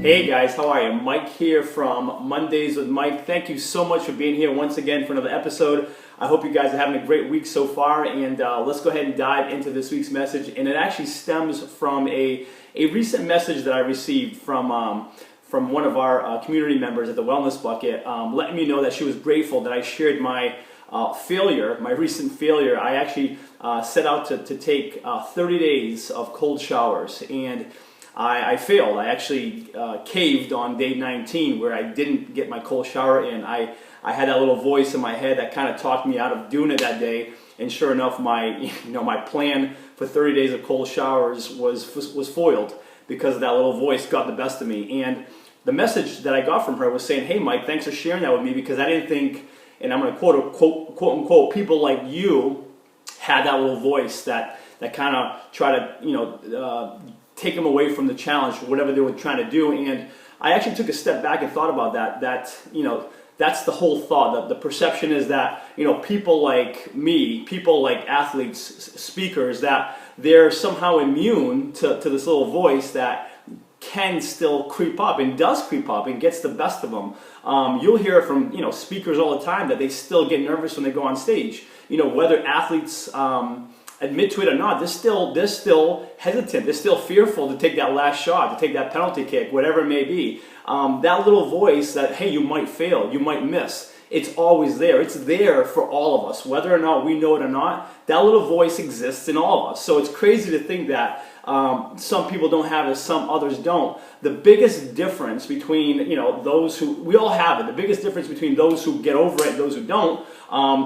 Hey guys, how are you? Mike here from Mondays with Mike. Thank you so much for being here once again for another episode. I hope you guys are having a great week so far, and let's go ahead and dive into this week's message. And it actually stems from a recent message that I received from one of our community members at the Wellness Bucket, letting me know that she was grateful that I shared my failure, my recent failure. I actually set out to take 30 days of cold showers, and I failed. I actually caved on day 19 where I didn't get my cold shower in. I had that little voice in my head that kind of talked me out of doing it that day, and sure enough, my plan for 30 days of cold showers was foiled because that little voice got the best of me. And the message that I got from her was saying, "Hey Mike, thanks for sharing that with me, because I didn't think," and I'm going to quote unquote, "people like you had that little voice that kind of try to take them away from the challenge for whatever they were trying to do." And I actually took a step back and thought about that. That's the whole thought. The perception is that people like me, people like athletes, speakers, that they're somehow immune to this little voice that can still creep up and does creep up and gets the best of them. You'll hear from speakers all the time that they still get nervous when they go on stage. Whether athletes admit to it or not, they're still hesitant. They're still fearful to take that last shot, to take that penalty kick, whatever it may be. That little voice that, hey, you might fail, you might miss, it's always there. It's there for all of us, whether or not we know it or not. That little voice exists in all of us. So it's crazy to think that some people don't have it, some others don't. The biggest difference between those who, we all have it, the biggest difference between those who get over it and those who don't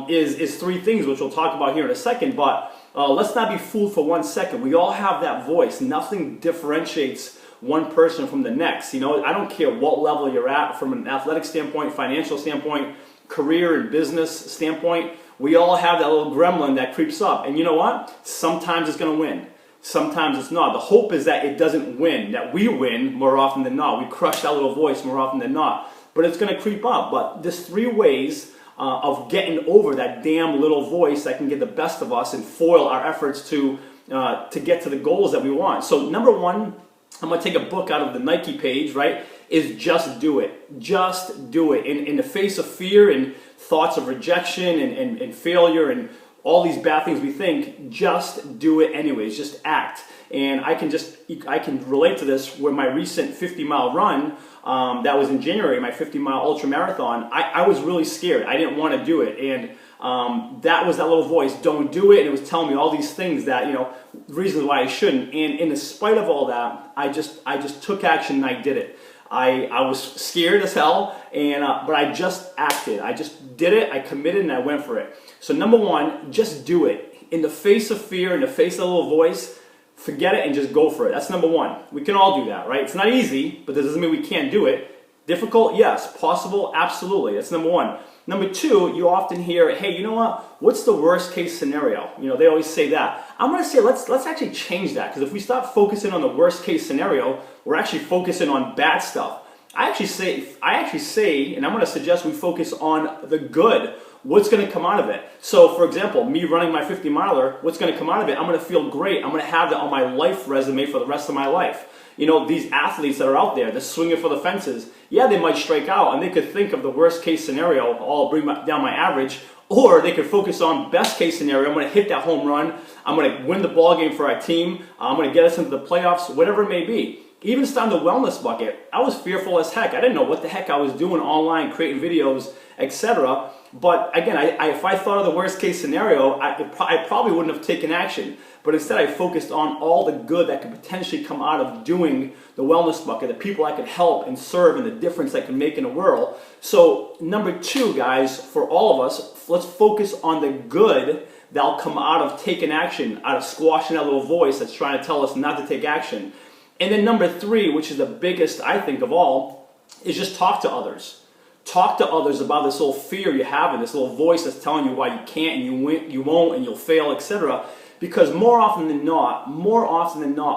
is three things, which we'll talk about here in a second. But let's not be fooled for 1 second. We all have that voice. Nothing differentiates one person from the next. I don't care what level you're at from an athletic standpoint, financial standpoint, career and business standpoint. We all have that little gremlin that creeps up. And you know what? Sometimes it's going to win. Sometimes it's not. The hope is that it doesn't win, that we win more often than not. We crush that little voice more often than not. But it's going to creep up. But there's three ways of getting over that damn little voice that can get the best of us and foil our efforts to get to the goals that we want. So number one, I'm going to take a book out of the Nike page, right, is just do it. Just do it. In the face of fear and thoughts of rejection and failure and all these bad things we think, just do it anyways. Just act. And I can relate to this with my recent 50-mile run that was in January, my 50-mile ultra marathon. I was really scared. I didn't want to do it. And that was that little voice, don't do it. And it was telling me all these things that, reasons why I shouldn't. And in spite of all that, I just took action and I did it. I was scared as hell, but I just acted. I just did it, I committed, and I went for it. So number one, just do it. In the face of fear, in the face of the little voice, forget it and just go for it. That's number one. We can all do that, right? It's not easy, but that doesn't mean we can't do it. Difficult? Yes. Possible? Absolutely. That's number one. Number two, you often hear, hey, you know what? What's the worst case scenario? They always say that. I'm going to say let's actually change that, because if we start focusing on the worst case scenario, we're actually focusing on bad stuff. I actually say, and I'm going to suggest we focus on the good. What's going to come out of it? So, for example, me running my 50-miler, what's going to come out of it? I'm going to feel great. I'm going to have that on my life resume for the rest of my life. These athletes that are out there, they're swinging for the fences. Yeah, they might strike out, and they could think of the worst case scenario, I'll bring down my average, or they could focus on best case scenario. I'm going to hit that home run. I'm going to win the ball game for our team. I'm going to get us into the playoffs, whatever it may be. Even starting the Wellness Bucket, I was fearful as heck. I didn't know what the heck I was doing online, creating videos, etc. But again, if I thought of the worst case scenario, I probably wouldn't have taken action. But instead, I focused on all the good that could potentially come out of doing the Wellness Bucket, the people I could help and serve, and the difference I could make in the world. So number two, guys, for all of us, let's focus on the good that'll come out of taking action, out of squashing that little voice that's trying to tell us not to take action. And then number three, which is the biggest, I think, of all, is just talk to others. Talk to others about this little fear you have and this little voice that's telling you why you can't and you won't and you'll fail, etc. Because more often than not,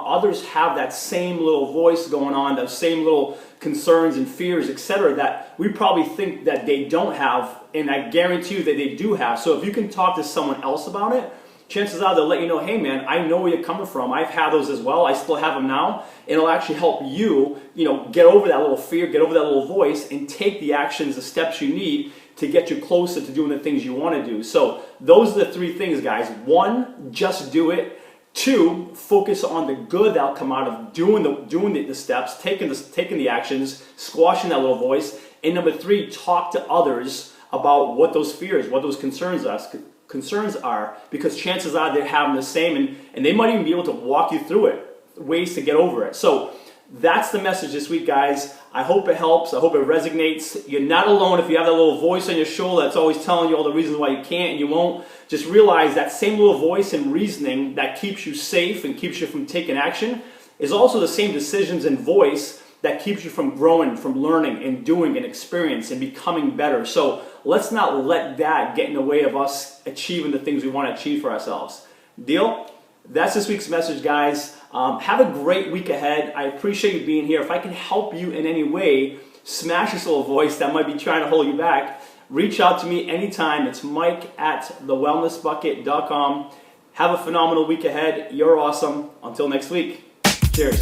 others have that same little voice going on, those same little concerns and fears, etc., that we probably think that they don't have, and I guarantee you that they do have. So if you can talk to someone else about it, chances are they'll let you know, hey man, I know where you're coming from. I've had those as well. I still have them now. And it'll actually help you, get over that little fear, get over that little voice, and take the actions, the steps you need to get you closer to doing the things you want to do. So those are the three things, guys. 1, just do it. 2, focus on the good that'll come out of doing the steps, taking the actions, squashing that little voice. And number 3, talk to others about what those fears, what those concerns are, because chances are they're having the same, and they might even be able to walk you through it, ways to get over it. So that's the message this week, guys. I hope it helps. I hope it resonates. You're not alone if you have that little voice on your shoulder that's always telling you all the reasons why you can't and you won't. Just realize that same little voice and reasoning that keeps you safe and keeps you from taking action is also the same decisions and voice that keeps you from growing, from learning and doing and experience and becoming better. So let's not let that get in the way of us achieving the things we want to achieve for ourselves. Deal? That's this week's message, guys. Have a great week ahead. I appreciate you being here. If I can help you in any way, smash this little voice that might be trying to hold you back, reach out to me anytime. It's mike@thewellnessbucket.com. Have a phenomenal week ahead. You're awesome. Until next week. Cheers.